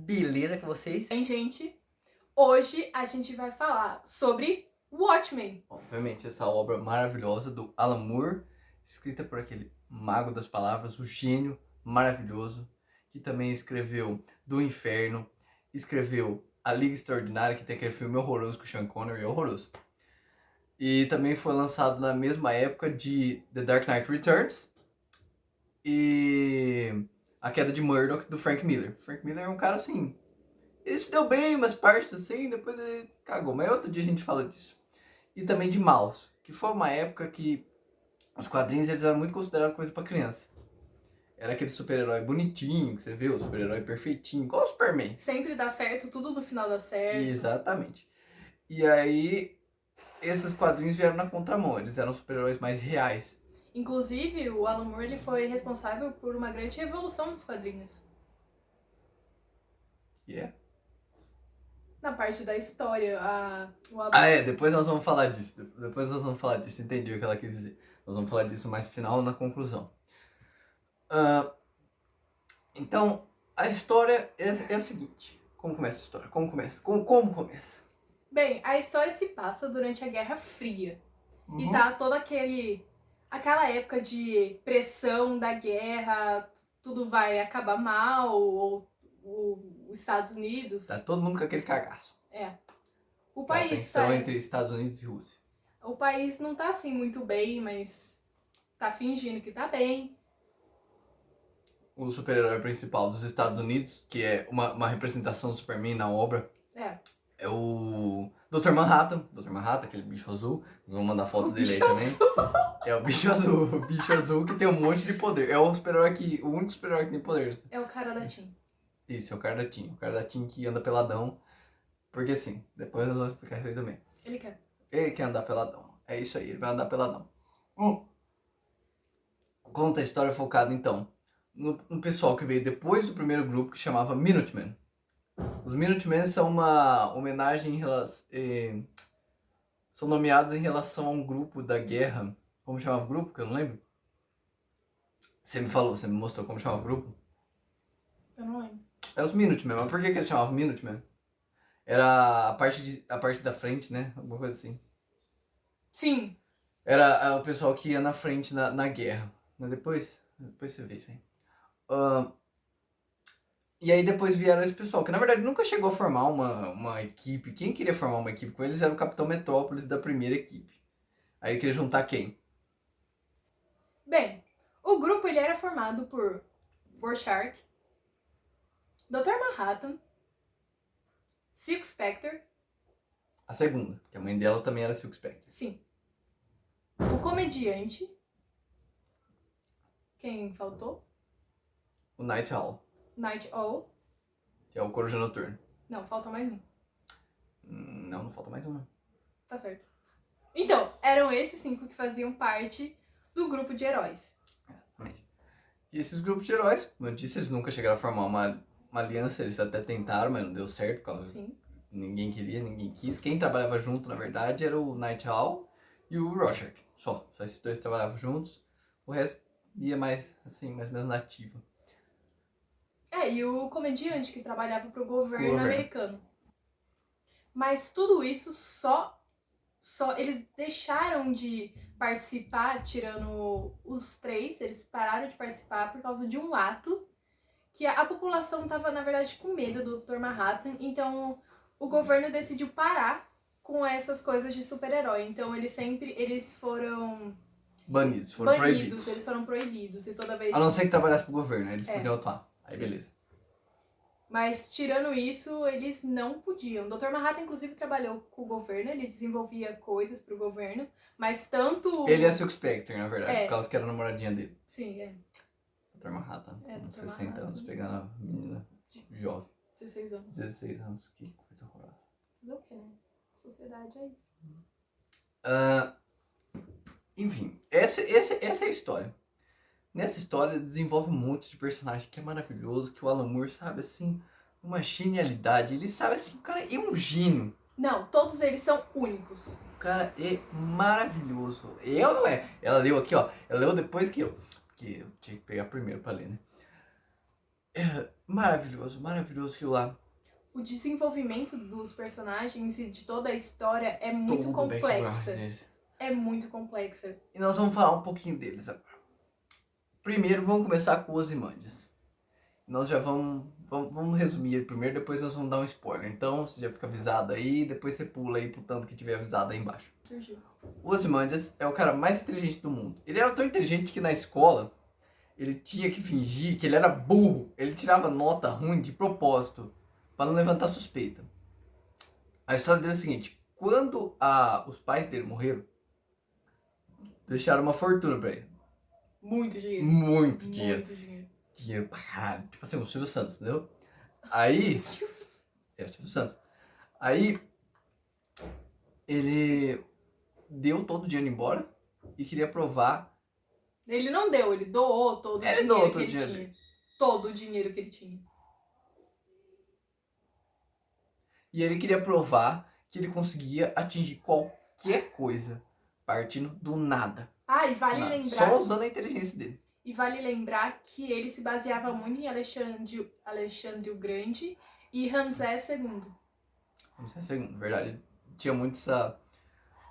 Beleza com vocês? Bem, gente, hoje a gente vai falar sobre Watchmen. Obviamente, essa obra maravilhosa do Alan Moore, escrita por aquele mago das palavras, o gênio maravilhoso, que também escreveu Do Inferno, escreveu A Liga Extraordinária, que tem aquele filme horroroso com o Sean Connery, horroroso. E também foi lançado na mesma época de The Dark Knight Returns e A Queda de Murdoch, do Frank Miller. Frank Miller é um cara assim, ele se deu bem umas partes assim, depois ele cagou, mas outro dia a gente fala disso. E também de Maus, que foi uma época que os quadrinhos eles eram muito considerados coisa pra criança. Era aquele super-herói bonitinho, que você vê, o super-herói perfeitinho, igual o Superman. Sempre dá certo, tudo no final dá certo. Exatamente. E aí, esses quadrinhos vieram na contramão, eles eram super-heróis mais reais. Inclusive, o Alan Moore ele foi responsável por uma grande revolução dos quadrinhos. Yeah. Na parte da história, Depois nós vamos falar disso. Entendi o que ela quis dizer. Nós vamos falar disso mais no final, na conclusão. Então, a história é a seguinte. Como começa a história? Como começa? Bem, a história se passa durante a Guerra Fria. Uhum. E tá toda aquela época de pressão da guerra, tudo vai acabar mal, ou os Estados Unidos... Tá todo mundo com aquele cagaço. É. O Aquela país tensão entre Estados Unidos e Rússia. O país não tá assim muito bem, mas tá fingindo que tá bem. O super-herói principal dos Estados Unidos, que é uma representação do Superman na obra, é o Dr. Manhattan. Dr. Manhattan, aquele bicho azul. Nós vamos mandar foto dele aí também. É o bicho azul que tem um monte de poder. É o único super-herói que tem poder. É o cara da Tim. Isso, é o cara da Tim. O cara da Tim que anda peladão. Porque assim, depois nós vamos explicar isso aí também. Ele quer. Ele quer andar peladão. É isso aí, ele vai andar peladão. Conta a história focada então no pessoal que veio depois do primeiro grupo, que chamava Minutemen. Os Minutemen são uma homenagem são nomeados em relação a um grupo da guerra. Como chamava o grupo? Que eu não lembro. Você me mostrou como chamava o grupo? Eu não lembro. É os Minutemen, mas por que eles chamavam Minutemen? Era a parte da frente, né? Alguma coisa assim. Sim. Era o pessoal que ia na frente na guerra. Mas depois você vê isso aí. E aí depois vieram esse pessoal, que na verdade nunca chegou a formar uma equipe. Quem queria formar uma equipe com eles era o Capitão Metrópolis da primeira equipe. Aí queria juntar quem? Bem, o grupo ele era formado por Rorschach, Dr. Manhattan, Silk Spectre. A segunda, que a mãe dela também era Silk Spectre. Sim. O comediante. Quem faltou? O Night Owl, Night Owl. que é o Coruja Noturno. Não, falta mais um. Não falta mais um. Tá certo. Então, eram esses 5 que faziam parte do grupo de heróis. Exatamente. E esses grupos de heróis, como eu disse, eles nunca chegaram a formar uma aliança, eles até tentaram, mas não deu certo, por causa Sim. Ninguém queria, ninguém quis. Quem trabalhava junto, na verdade, era o Night Owl e o Rorschach. Só esses dois trabalhavam juntos. O resto ia mais, assim, mais ou menos nativo. E o comediante que trabalhava pro governo americano. Mas tudo isso só eles deixaram de participar, tirando os 3, eles pararam de participar por causa de um ato que a população tava, na verdade, com medo do Dr. Manhattan, então o governo decidiu parar com essas coisas de super-herói. Então eles foram banidos, proibidos. Eles foram proibidos e toda vez... A não ser que trabalhasse pro governo, eles podiam atuar. Aí Sim. beleza. Mas, tirando isso, eles não podiam. O Dr. Manhattan, inclusive, trabalhou com o governo, ele desenvolvia coisas pro governo, mas tanto... Ele é Silk Spectre, na verdade, por causa que era a namoradinha dele. Sim, Dr. Manhattan, com Dr. 60 Manhattan. anos, pegando a menina jovem. 16 anos. 16 anos, que coisa horrorosa. Fazer o quê, né? Sociedade é isso. Enfim, essa é a história. Nessa história desenvolve um monte de personagem que é maravilhoso, que o Alan Moore sabe, assim, uma genialidade. Ele sabe, assim, o cara é um gênio. Não, todos eles são únicos. O cara é maravilhoso. Eu não é. Ela leu aqui, ó. Ela leu depois que eu. Porque eu tinha que pegar primeiro pra ler, né? Maravilhoso, maravilhoso aquilo lá. O desenvolvimento dos personagens e de toda a história é muito Todo o background complexa. deles. É muito complexa. E nós vamos falar um pouquinho deles agora. Primeiro, vamos começar com os Ozymandias. Nós já vamos resumir ele primeiro, depois nós vamos dar um spoiler. Então, você já fica avisado aí, depois você pula aí pro tanto que tiver avisado aí embaixo. Surgiu. O Ozymandias é o cara mais inteligente do mundo. Ele era tão inteligente que na escola ele tinha que fingir que ele era burro. Ele tirava nota ruim de propósito para não levantar suspeita. A história dele é a seguinte: quando os pais dele morreram, deixaram uma fortuna pra ele. Muito dinheiro. Muito dinheiro. Muito dinheiro. Dinheiro pra caralho. Tipo assim, o Silvio Santos, entendeu? Aí. É o Silvio Santos. Aí. Ele deu todo o dinheiro embora e queria provar. Ele não deu, ele doou todo o Ele doou dinheiro todo que o ele dinheiro tinha. Todo o dinheiro que ele tinha. E ele queria provar que ele conseguia atingir qualquer coisa partindo do nada. Ah, e vale Nada. lembrar. Só usando a inteligência dele. E vale lembrar que ele se baseava muito em Alexandre o Grande e Ramsés II. Ramsés II, na verdade. Tinha muito essa.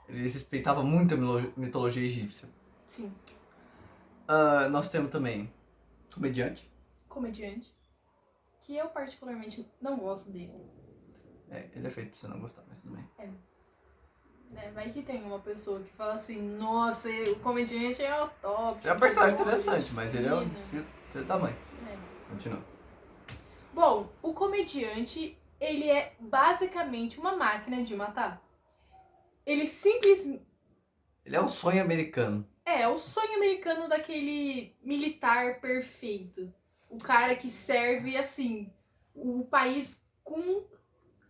Ele respeitava muito a mitologia egípcia. Sim. Nós temos também comediante. Comediante. Que eu particularmente não gosto dele. Ele é feito pra você não gostar, mas tudo bem. Vai que tem uma pessoa que fala assim, nossa, o comediante é o top. É um personagem interessante, mas ele é um filho da mãe. Continua. Bom, o comediante, ele é basicamente uma máquina de matar. Ele simplesmente... Ele é um sonho americano. É o sonho americano daquele militar perfeito. O cara que serve, assim, o país com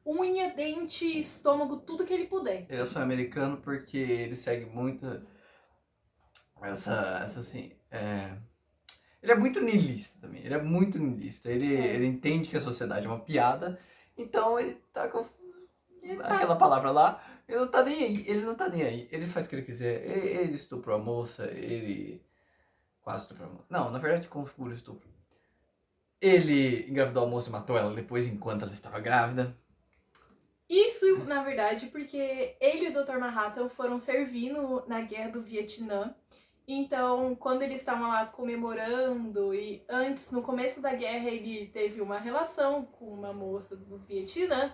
unha, dente, estômago, tudo que ele puder. Ele é um sonho americano porque ele segue muito essa assim... Ele é muito niilista também. Ele é muito niilista. Ele entende que a sociedade é uma piada, então ele tá com aquela palavra lá. Ele não tá nem aí. Ele não tá nem aí. Ele faz o que ele quiser. Ele estuprou a moça. Ele quase estuprou a moça. Não, na verdade configura o estupro. Ele engravidou a moça e matou ela depois enquanto ela estava grávida. Isso, na verdade, porque ele e o Dr. Manhattan foram servindo na guerra do Vietnã. Então, quando eles estavam lá comemorando e antes, no começo da guerra, ele teve uma relação com uma moça do Vietnã.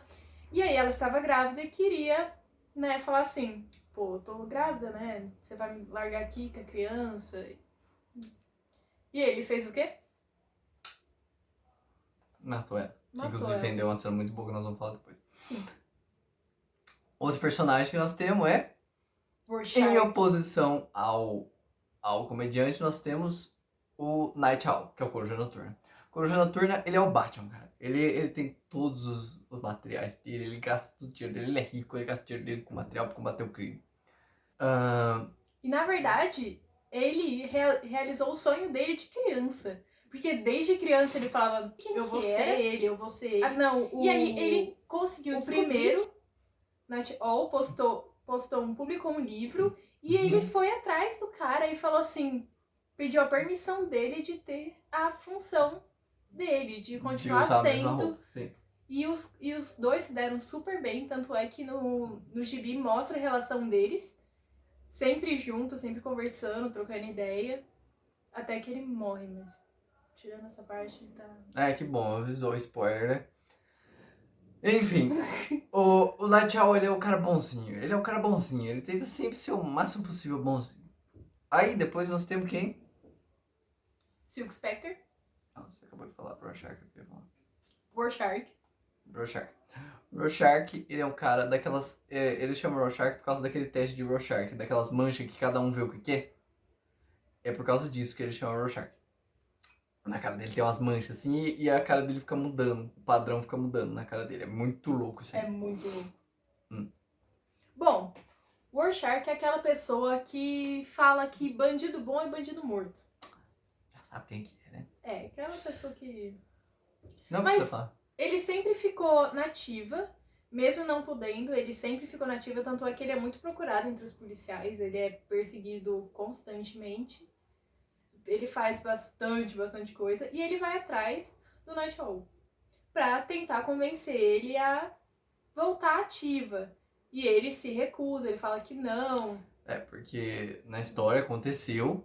E aí ela estava grávida e queria, né, falar assim, pô, eu tô grávida, né? Você vai me largar aqui com a criança? E ele fez o quê? Matou ela. Matou Inclusive ela. vendeu uma cena muito boa que nós vamos falar depois. Sim. Outro personagem que nós temos é... Rorschach. Em oposição ao comediante, nós temos o Night Owl, que é o Coruja Noturna. O Coruja Noturna, ele é o Batman, cara. Ele tem todos os materiais dele, ele gasta todo o dinheiro dele, ele é rico, ele gasta o dinheiro dele com material pra combater o crime. E na verdade, ele realizou o sonho dele de criança. Porque desde criança ele falava, eu vou ser ele, eu vou ser ele. Ah, não, e aí ele conseguiu o primeiro, Night Owl publicou um livro e ele foi atrás do cara e falou assim, pediu a permissão dele de ter a função dele, de continuar sendo. E os dois se deram super bem, tanto é que no gibi mostra a relação deles, sempre juntos, sempre conversando, trocando ideia, até que ele morre, mas tirando essa parte, tá... Que bom, avisou o spoiler, né? Enfim, o Night Owl, ele é o cara bonzinho, ele tenta sempre ser o máximo possível bonzinho. Aí depois nós temos quem? Silk Spectre. Não, você acabou de falar, Rorschach. Rorschach, ele é um cara daquelas... ele chama Rorschach por causa daquele teste de Rorschach, daquelas manchas que cada um vê o que é. É por causa disso que ele chama Rorschach. Na cara dele tem umas manchas assim e a cara dele fica mudando. O padrão fica mudando na cara dele. É muito louco isso aí. É muito louco. Bom, Rorschach é aquela pessoa que fala que bandido bom é bandido morto. Já sabe quem que é, né? É, aquela pessoa que... Não precisa falar. Ele sempre ficou nativa, mesmo não podendo, ele sempre ficou nativa, tanto é que ele é muito procurado entre os policiais, ele é perseguido constantemente. Ele faz bastante coisa e ele vai atrás do Night Owl pra tentar convencer ele a voltar ativa. E ele se recusa, ele fala que não. Porque na história aconteceu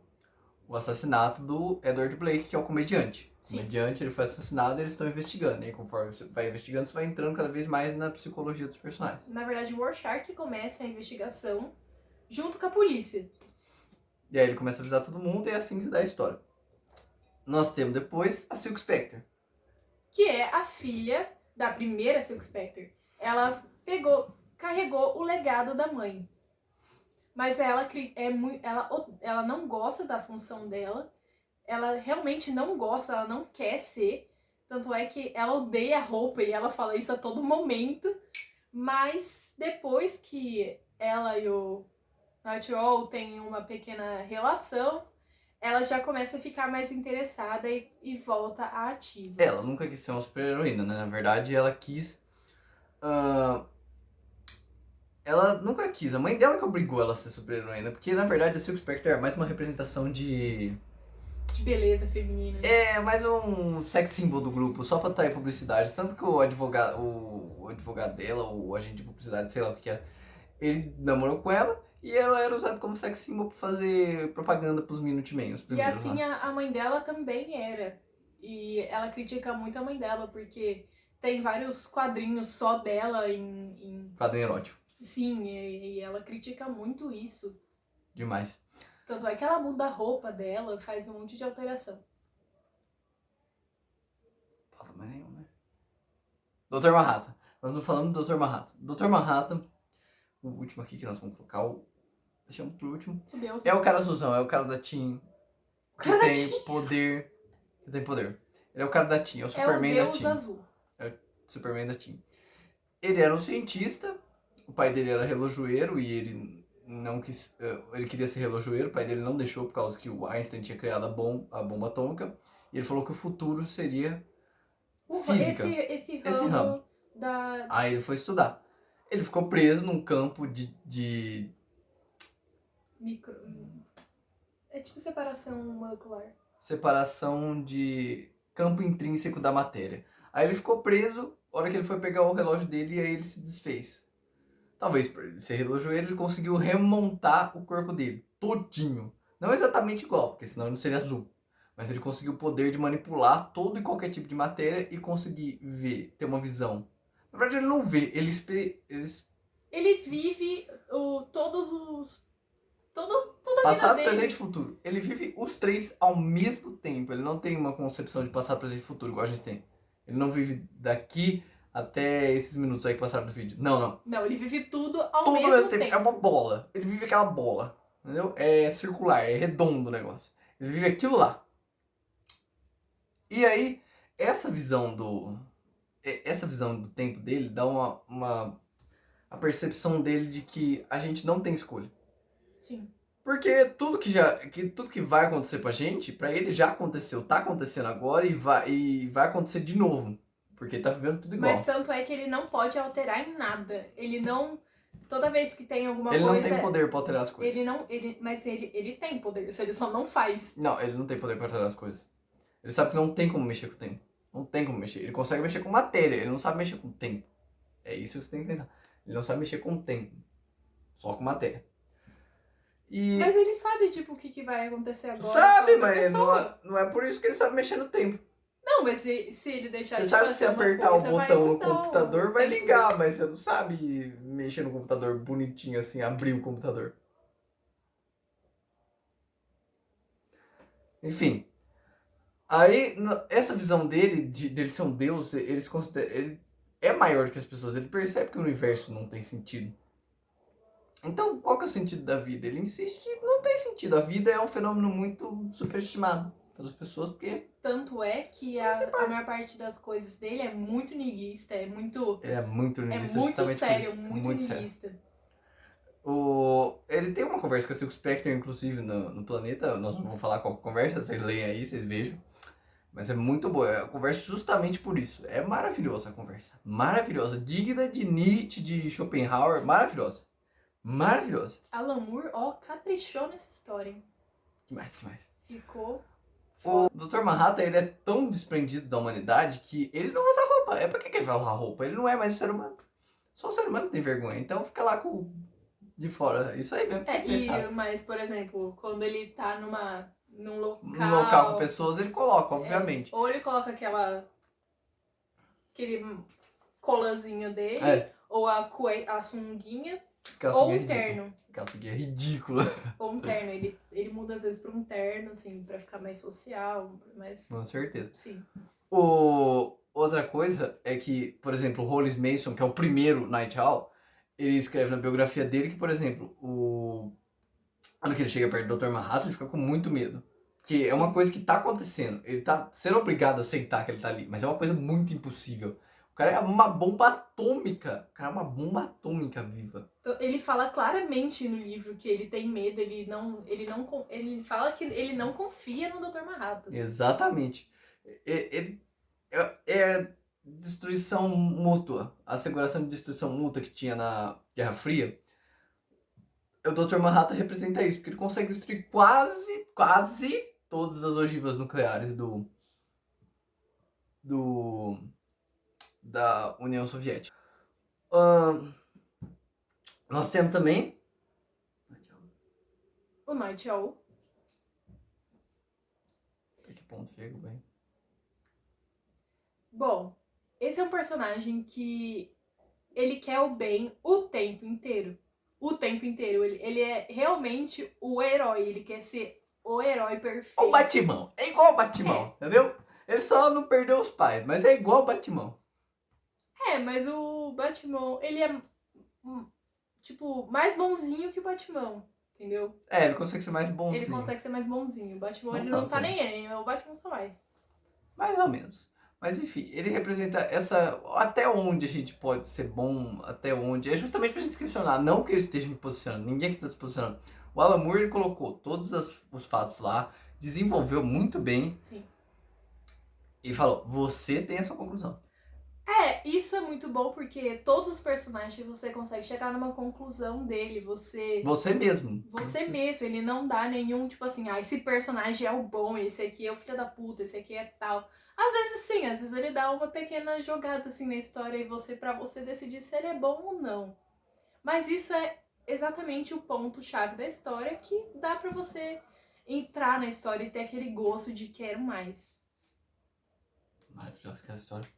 o assassinato do Edward Blake, que é o comediante. O Sim. comediante, ele foi assassinado e eles estão investigando. E aí, conforme você vai investigando, você vai entrando cada vez mais na psicologia dos personagens. Na verdade, o Rorschach começa a investigação junto com a polícia. E aí ele começa a avisar todo mundo e é assim que se dá a história. Nós temos depois a Silk Spectre. Que é a filha da primeira Silk Spectre. Ela carregou o legado da mãe. Mas ela não gosta da função dela. Ela realmente não gosta, ela não quer ser. Tanto é que ela odeia a roupa e ela fala isso a todo momento. Mas depois que ela e o Night Owl têm uma pequena relação, ela já começa a ficar mais interessada e volta à ativa. Ela nunca quis ser uma super-heroína, né? Na verdade, ela quis... Ela nunca quis. A mãe dela que obrigou ela a ser super-heroína. Porque, na verdade, a Silk Spectre é mais uma representação de beleza feminina. É mais um sex symbol do grupo, só pra estar em publicidade. Tanto que o advogado dela, o agente de publicidade, sei lá o que era, ele namorou com ela e ela era usada como sex symbol pra fazer propaganda pros Minutemen, os E primeiros assim lá. a mãe dela também era. E ela critica muito a mãe dela, porque tem vários quadrinhos só dela em... Quadrinho erótico. Sim, e ela critica muito isso. Demais. Tanto é que ela muda a roupa dela, faz um monte de alteração. Falta mais nenhum, né? Dr. Manhattan. Nós não falamos do Dr. Manhattan. Dr. Manhattan, o último aqui que nós vamos colocar, deixamos pro último. Deus. É o cara azulzão, é o cara da Team. Que tem poder. Que tem poder. Ele é o cara da Team, é o Superman da Team. Azul. É o Superman da Team. Ele era um cientista, o pai dele era relojoeiro e ele não quis. Ele queria ser relojoeiro, o pai dele não deixou por causa que o Einstein tinha criado a bomba atômica. E ele falou que o futuro seria física. Esse ramo da... Aí ele foi estudar. Ele ficou preso num campo de... Micro... É tipo separação molecular. Separação de campo intrínseco da matéria. Aí ele ficou preso, a hora que ele foi pegar o relógio dele, e aí ele se desfez. Talvez por ele ser relojoeiro, ele conseguiu remontar o corpo dele, todinho. Não exatamente igual, porque senão ele não seria azul. Mas ele conseguiu o poder de manipular todo e qualquer tipo de matéria e conseguir ver, ter uma visão. Na verdade ele não vê, ele vive todos os... toda a passado, vida dele. presente e futuro. Ele vive os três ao mesmo tempo. Ele não tem uma concepção de passado, presente e futuro igual a gente tem. Ele não vive daqui até esses minutos aí que passaram do vídeo. Não. Não, ele vive tudo ao mesmo tempo. É uma bola. Ele vive aquela bola. Entendeu? É circular, é redondo o negócio. Ele vive aquilo lá. E aí, essa visão do tempo dele dá a percepção dele de que a gente não tem escolha. Sim. Porque tudo que vai acontecer pra gente, pra ele já aconteceu, tá acontecendo agora e vai acontecer de novo. Porque tá vivendo tudo igual. Mas tanto é que ele não pode alterar em nada. Ele não... Toda vez que tem alguma coisa... Ele não tem poder pra alterar as coisas. Mas ele tem poder, isso ele só não faz. Não, ele não tem poder pra alterar as coisas. Ele sabe que não tem como mexer com o tempo. Não tem como mexer. Ele consegue mexer com matéria, ele não sabe mexer com o tempo. É isso que você tem que pensar. Ele não sabe mexer com o tempo. Só com matéria. Mas ele sabe, tipo, o que vai acontecer agora. Sabe, mas não é por isso que ele sabe mexer no tempo. Não, mas se ele deixar você de sabe fazer que se apertar coisa, o botão no mudar computador vai ligar, mas você não sabe mexer no computador bonitinho assim, abrir o computador. Enfim. Aí, essa visão dele, dele ser um deus, eles consideram... Ele é maior que as pessoas, ele percebe que o universo não tem sentido. Então, qual que é o sentido da vida? Ele insiste que não tem sentido. A vida é um fenômeno muito superestimado pelas pessoas, porque... Tanto é que a maior parte das coisas dele é muito niilista, é muito... Ele é muito niilista, é muito sério, muito niilista. Ele tem uma conversa com a Silk Spectre, inclusive, no planeta. Nós não vamos falar qual conversa, vocês leem aí, vocês vejam. Mas é muito boa, eu converso justamente por isso. É maravilhosa a conversa. Maravilhosa, digna de Nietzsche, de Schopenhauer, maravilhosa. Maravilhosa. Alan Moore, caprichou nessa história. Demais. Ficou O Dr. Manhattan, ele é tão desprendido da humanidade que ele não usa roupa. É pra que ele vai usar roupa? Ele não é mais um ser humano. Só um ser humano tem vergonha. Então fica lá com de fora. Isso aí mesmo que você pensava. Mas, por exemplo, quando ele tá num No local com local, pessoas, ele coloca, obviamente. ou ele coloca aquele colãzinho dele, É. ou a sunguinha, Aquela ou sunguinha um ridícula. terno. Aquela sunguinha ridícula. Ou um terno. Ele muda às vezes pra um terno, assim, pra ficar mais social, mais... Com certeza. Sim. Outra coisa é que, por exemplo, o Hollis Mason, que é o primeiro Night Owl, ele escreve na biografia dele que, por exemplo, quando ele chega perto do Dr. Manhattan, ele fica com muito medo. Porque é uma coisa que tá acontecendo. Ele tá sendo obrigado a aceitar que ele tá ali, mas é uma coisa muito impossível. O cara é uma bomba atômica. O cara é uma bomba atômica viva. Ele fala claramente no livro que ele tem medo, ele fala que ele não confia no Dr. Manhattan. Exatamente. É destruição mútua. A asseguração de destruição mútua que tinha na Guerra Fria. O Dr. Manhattan representa isso, porque ele consegue destruir quase todas as ogivas nucleares da União Soviética. Nós temos também O Night Owl. Até que ponto chega, bem? Bom, esse é um personagem que ele quer o bem o tempo inteiro. O tempo inteiro. Ele é realmente o herói. Ele quer ser o herói perfeito. O Batimão. É igual o Batimão, entendeu? Ele só não perdeu os pais, mas é igual o Batimão. Mas o Batman, ele é, tipo, mais bonzinho que o Batman, entendeu? Ele consegue ser mais bonzinho. Ele consegue ser mais bonzinho. O Batman, Não ele tá não tá tanto. nem aí, o Batman só vai. Mais ou menos. Mas enfim, ele representa essa. Até onde a gente pode ser bom, até onde. É justamente pra gente questionar, não que ele esteja me posicionando, ninguém aqui está se posicionando. O Alan Moore ele colocou todos os fatos lá, desenvolveu muito bem. Sim. E falou: você tem a sua conclusão. Isso é muito bom porque todos os personagens você consegue chegar numa conclusão dele. Você mesmo. Você mesmo, ele não dá nenhum, tipo assim, esse personagem é o bom, esse aqui é o filho da puta, esse aqui é tal. Às vezes sim, às vezes ele dá uma pequena jogada assim na história e pra você decidir se ele é bom ou não. Mas isso é exatamente o ponto-chave da história que dá pra você entrar na história e ter aquele gosto de quero mais. Maravilhosa aquela história.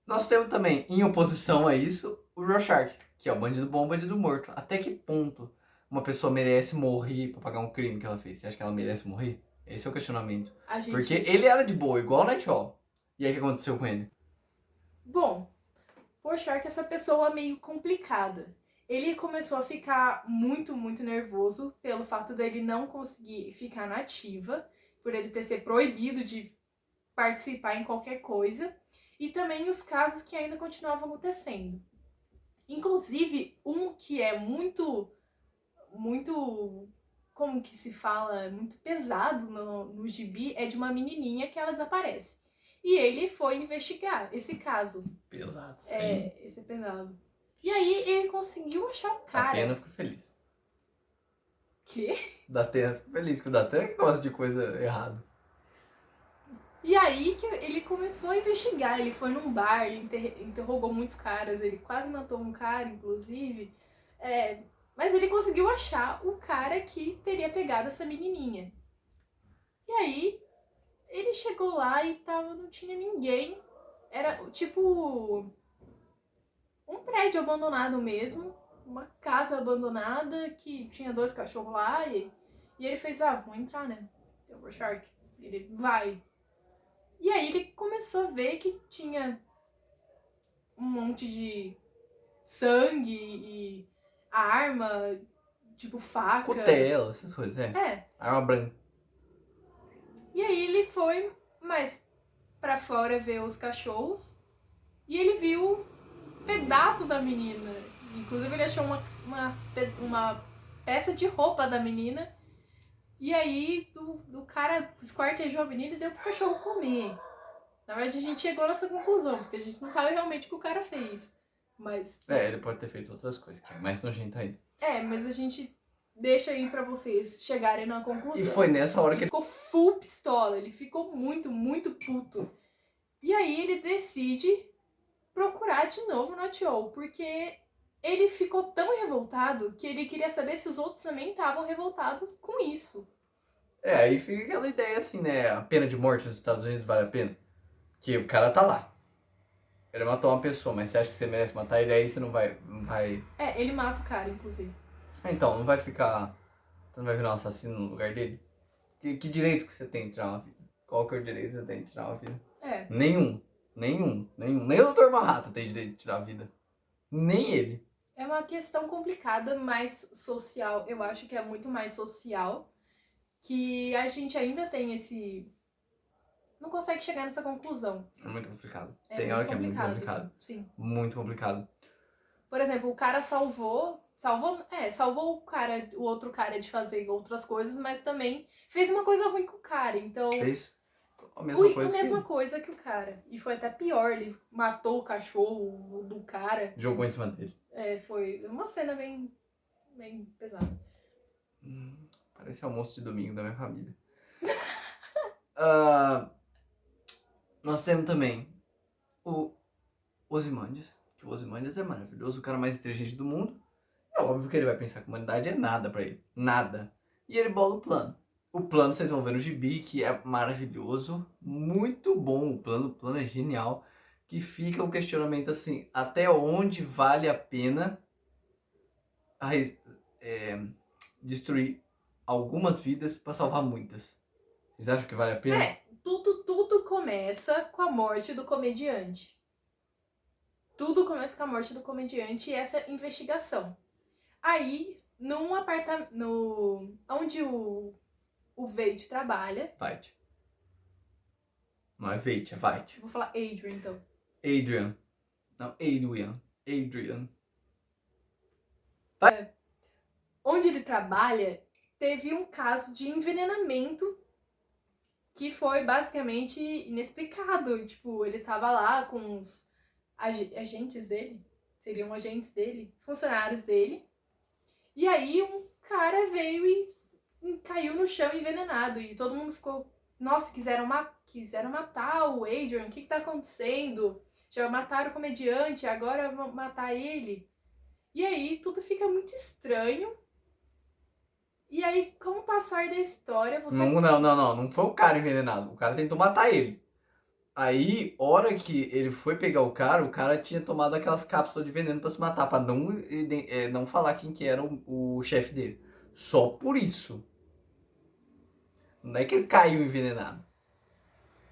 Nós temos também, em oposição a isso, o Rorschach, que é o bandido bom, o bandido morto. Até que ponto uma pessoa merece morrer pra pagar um crime que ela fez? Você acha que ela merece morrer? Esse é o questionamento. Porque ele era de boa, igual o Night Owl. E aí o que aconteceu com ele? Bom, o Rorschach é essa pessoa meio complicada. Ele começou a ficar muito, muito nervoso pelo fato dele não conseguir ficar na ativa, por ele ter sido proibido de participar em qualquer coisa, e também os casos que ainda continuavam acontecendo. Inclusive, um que é muito, como que se fala, muito pesado no gibi, é de uma menininha que ela desaparece. E ele foi investigar esse caso. Pesado, sim. Esse é pesado. E aí ele conseguiu achar o cara. Da Atena ficou feliz. Quê? Da Atena ficou feliz, que o da Atena que gosta de coisa errada. E aí que ele começou a investigar. Ele foi num bar, ele interrogou muitos caras, ele quase matou um cara, inclusive. Mas ele conseguiu achar o cara que teria pegado essa menininha. E aí ele chegou lá e não tinha ninguém. Era tipo um prédio abandonado mesmo, uma casa abandonada que tinha 2 cachorros lá e ele fez, vamos entrar, né? Tem o Rorschach. Ele vai. E aí ele começou a ver que tinha um monte de sangue e arma, tipo faca. Cutela, essas coisas, Arma branca. E aí ele foi mais pra fora ver os cachorros e ele viu um pedaço da menina. Inclusive ele achou uma peça de roupa da menina. E aí o cara esquartejou a menina e deu pro cachorro comer. Na verdade a gente chegou nessa conclusão, porque a gente não sabe realmente o que o cara fez. Mas. Ele pode ter feito outras coisas, que é mais nojento ainda. Mas a gente deixa aí pra vocês chegarem na E conclusão. foi nessa hora que Ele ficou full pistola, ele ficou muito, muito puto. E aí ele decide procurar de novo no Atiol, porque ele ficou tão revoltado que ele queria saber se os outros também estavam revoltados com isso. aí fica aquela ideia assim, né? A pena de morte nos Estados Unidos vale a pena? Que o cara tá lá. Ele matou uma pessoa, mas você acha que você merece matar ele, aí você não vai. Ele mata o cara, inclusive. Então, não vai ficar. Você não vai virar um assassino no lugar dele? Que direito que você tem de tirar uma vida? Qual que é o direito que você tem de tirar uma vida? Nenhum. Nem o Dr. Manhattan tem direito de tirar a vida. Nem ele. É uma questão complicada, mais social. Eu acho que é muito mais social. Que a gente ainda tem esse... Não consegue chegar nessa conclusão. É muito complicado. É Tem muito hora que é muito complicado. complicado. Sim. Muito complicado. Por exemplo, o cara salvou o outro cara de fazer outras coisas, mas também fez uma coisa ruim com o cara. Então, Fez a mesma coisa. coisa que o cara. E foi até pior, ele matou o cachorro do cara. Jogou em cima dele. Foi uma cena bem pesada. Parece almoço de domingo da minha família. Ah, nós temos também o Ozymandias. Que o Ozymandias é maravilhoso, o cara mais inteligente do mundo. É óbvio que ele vai pensar que a humanidade é nada pra ele. Nada. E ele bola o plano. O plano vocês vão ver no gibi, que é maravilhoso. Muito bom. O plano é genial. Que fica o questionamento assim, até onde vale a pena destruir algumas vidas pra salvar muitas? Vocês acham que vale a pena? Tudo começa com a morte do comediante. Tudo começa com a morte do comediante e essa investigação. Aí, num apartamento. Onde o Veidt trabalha. Veidt. Não é Veidt, é Veidt. Vou falar Adrian, então. Adrian. Não, Adrian. Onde ele trabalha, teve um caso de envenenamento que foi basicamente inexplicado. Tipo, ele tava lá com os agentes dele, seriam agentes dele, funcionários dele. E aí um cara veio e caiu no chão envenenado. E todo mundo ficou, nossa, quiseram matar o Adrian, o que tá acontecendo? Já mataram o comediante, agora vão matar ele. E aí tudo fica muito estranho. E aí, com o passar da história, você... Não foi o cara envenenado. O cara tentou matar ele. Aí, hora que ele foi pegar o cara tinha tomado aquelas cápsulas de veneno pra se matar, pra não falar quem que era o chefe dele. Só por isso. Não é que ele caiu envenenado.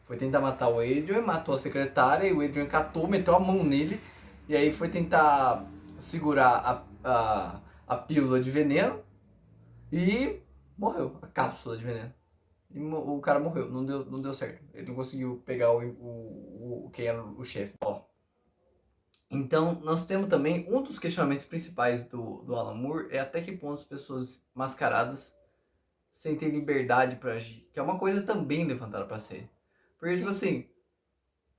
Foi tentar matar o Adrian, matou a secretária, e o Adrian catou, meteu a mão nele, e aí foi tentar segurar a pílula de veneno, e morreu, a cápsula de veneno. E o cara morreu, não deu certo. Ele não conseguiu pegar quem era o chefe. Então, nós temos também um dos questionamentos principais do Alan Moore é até que ponto as pessoas mascaradas sentem liberdade pra agir. Que é uma coisa também levantada pra série. Porque, tipo assim,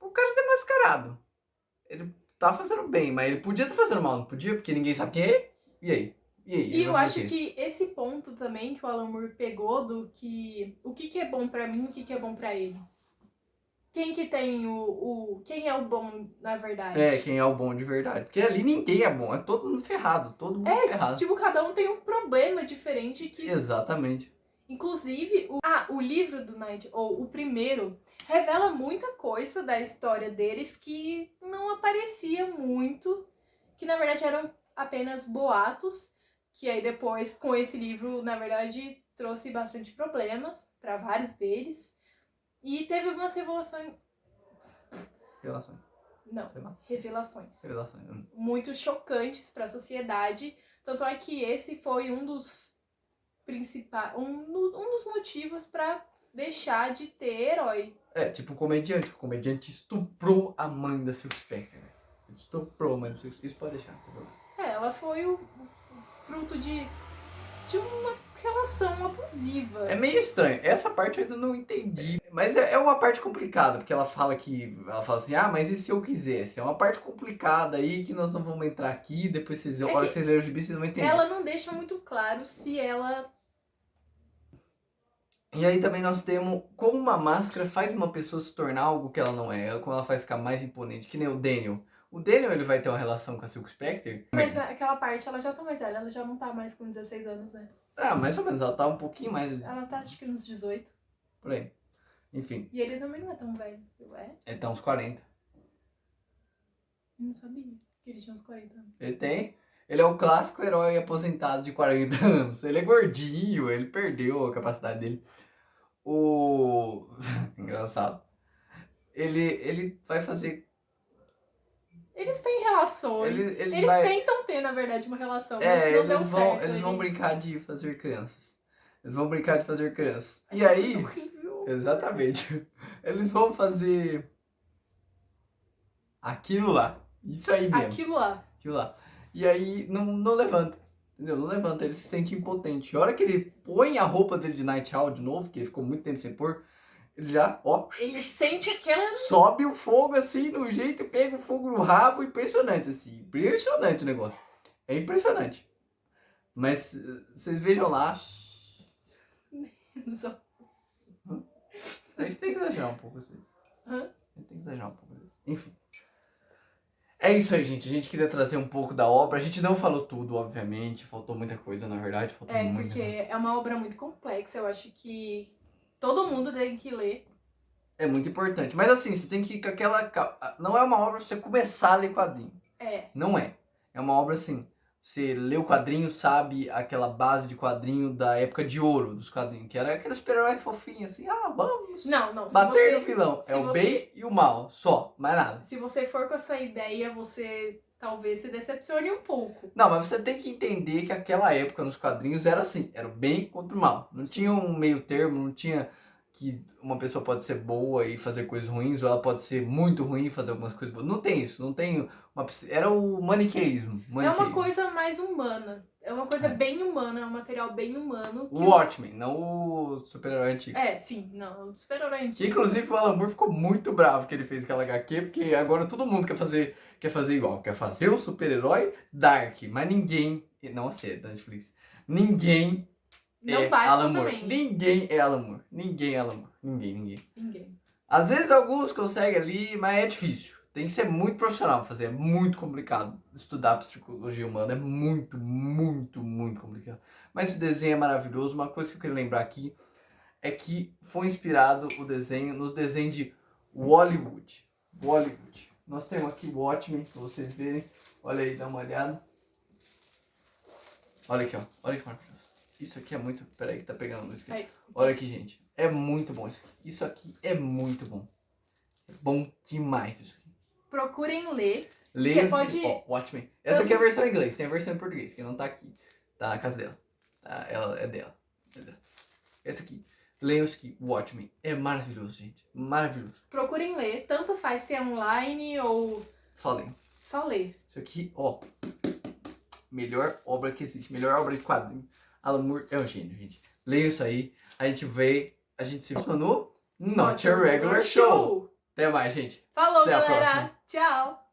o cara tá mascarado. Ele tá fazendo bem, mas ele podia estar fazendo mal, não podia? Porque ninguém sabe quem é. E aí? E eu acho que esse ponto também que o Alan Moore pegou do que... O que é bom pra mim, o que é bom pra ele. Quem que tem quem é o bom, na verdade? Quem é o bom de verdade. Porque ali ninguém é bom, é todo mundo ferrado, ferrado. Tipo, cada um tem um problema diferente que... Exatamente. Inclusive, o livro do Night, ou o primeiro, revela muita coisa da história deles que não aparecia muito, que na verdade eram apenas boatos, que aí depois, com esse livro, na verdade, trouxe bastante problemas para vários deles. E teve algumas revelações. Não, revelações. Muito chocantes para a sociedade. Tanto é que esse foi um dos principais, um dos motivos para deixar de ter herói. Tipo o comediante. O comediante estuprou a mãe da Silk Spectre. Estuprou a mãe da Silk Spectre. Isso pode deixar, tá bom? Ela foi o fruto de uma relação abusiva. É meio estranho. Essa parte eu ainda não entendi. Mas é uma parte complicada, porque ela fala assim, ah, mas e se eu quisesse? É uma parte complicada aí que nós não vamos entrar aqui, depois vocês, a hora que vocês lerem o gibi, vocês vão entender. Ela não deixa muito claro se ela... E aí também nós temos como uma máscara faz uma pessoa se tornar algo que ela não é, como ela faz ficar mais imponente, que nem o Daniel. O Daniel, ele vai ter uma relação com a Silk Spectre. Mas aquela parte, ela já tá mais velha, ela já não tá mais com 16 anos, né? Ah, mais ou menos, ela tá um pouquinho mais... Ela tá, acho que nos 18. Por aí. Enfim. E ele também não é tão velho, é? Ele tá uns 40. Eu não sabia que ele tinha uns 40 anos. Ele tem... Ele é o clássico herói aposentado de 40 anos. Ele é gordinho, ele perdeu a capacidade dele. Engraçado. Ele vai fazer... Eles têm relações. Eles tentam ter, na verdade, uma relação, mas não deu certo. Eles vão brincar de fazer crianças. Eles vão brincar de fazer crianças. E aí... Horrível. Exatamente. Eles vão fazer... aquilo lá. Isso aí mesmo. Aquilo lá. Aquilo lá. E aí não levanta. Entendeu? Não levanta. Ele se sente impotente. A hora que ele põe a roupa dele de Night Owl de novo, que ele ficou muito tempo sem pôr, ele já, ó... Ele sente aquela... sobe o fogo assim, no jeito, pega o fogo no rabo, impressionante assim. Impressionante o negócio. É impressionante. Mas vocês vejam lá. A gente tem que exagerar um pouco às vezes. A gente tem que exagerar um pouco às vezes. Enfim. É isso aí, gente. A gente queria trazer um pouco da obra. A gente não falou tudo, obviamente. Faltou muita coisa, na verdade. Faltou muita. Porque é uma obra muito complexa. Eu acho que todo mundo tem que ler. É muito importante. Mas assim, você tem que ir com aquela... Não é uma obra pra você começar a ler quadrinho. Não é. É uma obra assim... Você lê o quadrinho, sabe aquela base de quadrinho da época de ouro dos quadrinhos. Que era aquele super-herói fofinho, assim. Ah, vamos não, bater no vilão. É o bem e o mal. Só. Mais nada. Se você for com essa ideia, você talvez se decepcione um pouco. Não, mas você tem que entender que aquela época nos quadrinhos era assim. Era o bem contra o mal. Não tinha um meio termo, não tinha... que uma pessoa pode ser boa e fazer coisas ruins, ou ela pode ser muito ruim e fazer algumas coisas boas. Não tem isso, não tem uma... Era o maniqueísmo. É uma coisa mais humana. É uma coisa bem humana, é um material bem humano. O Watchmen, não o super-herói antigo. Sim, não, o super-herói antigo. Que inclusive o Alan Moore ficou muito bravo que ele fez aquela HQ, porque agora todo mundo quer fazer igual. Quer fazer o super-herói dark, mas ninguém... Não é da Netflix. Ninguém... Não bate Alan Moore. também. Ninguém é Alan Moore. Ninguém é Alan Moore. Ninguém. Às vezes alguns conseguem ali, mas é difícil. Tem que ser muito profissional pra fazer. É muito complicado. Estudar psicologia humana é muito, muito, muito complicado. Mas o desenho é maravilhoso. Uma coisa que eu queria lembrar aqui é que foi inspirado o desenho nos desenhos de Hollywood. Nós temos aqui o Watchmen, pra vocês verem. Olha aí, dá uma olhada. Olha aqui, ó. Olha que maravilhoso. Isso aqui é muito... Peraí que tá pegando luz aqui. Olha aqui, gente. É muito bom isso aqui. Isso aqui é muito bom. É bom demais isso aqui. Procurem ler. Leia. Você pode... Watchmen. Essa aqui é a versão em inglês. Tem a versão em português, que não tá aqui. Tá na casa dela. Tá? Ela é dela. Essa aqui. Leiam isso aqui. Watchmen. É maravilhoso, gente. Maravilhoso. Procurem ler. Tanto faz se é online ou... Só ler. Isso aqui, ó. Melhor obra que existe. Melhor obra de quadrinho. Alan Moore é um gênio, gente. Leia isso aí. A gente se vê no Not Your Regular Show. Até mais, gente. Falou, Até a galera. próxima. Tchau.